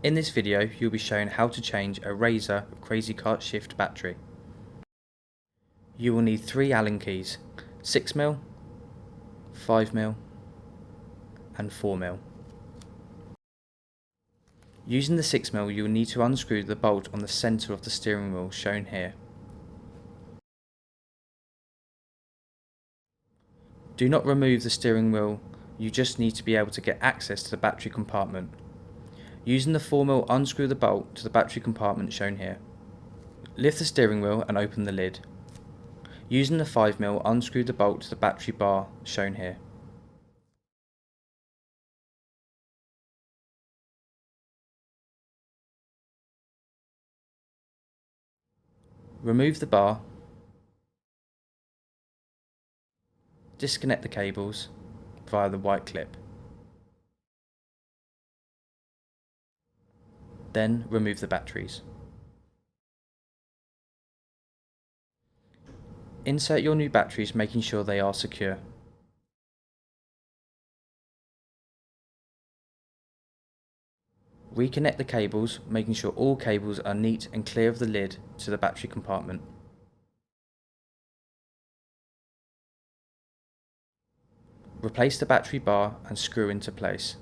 In this video, you'll be shown how to change a Razor Crazy Kart Shift battery. You will need 3 Allen keys, 6mm, 5mm and 4mm. Using the 6mm, you will need to unscrew the bolt on the centre of the steering wheel shown here. Do not remove the steering wheel, you just need to be able to get access to the battery compartment. Using the 4mm, unscrew the bolt to the battery compartment shown here. Lift the steering wheel and open the lid. Using the 5mm, unscrew the bolt to the battery bar shown here. Remove the bar. Disconnect the cables via the white clip. Then remove the batteries. Insert your new batteries, making sure they are secure. Reconnect the cables, making sure all cables are neat and clear of the lid to the battery compartment. Replace the battery bar and screw into place.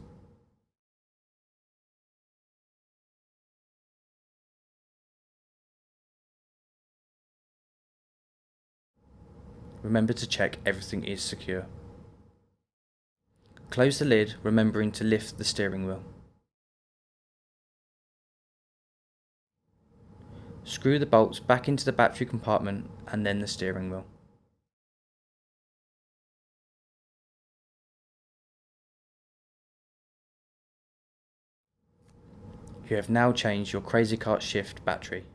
Remember to check everything is secure. Close the lid, remembering to lift the steering wheel. Screw the bolts back into the battery compartment and then the steering wheel. You have now changed your Crazy Kart Shift battery.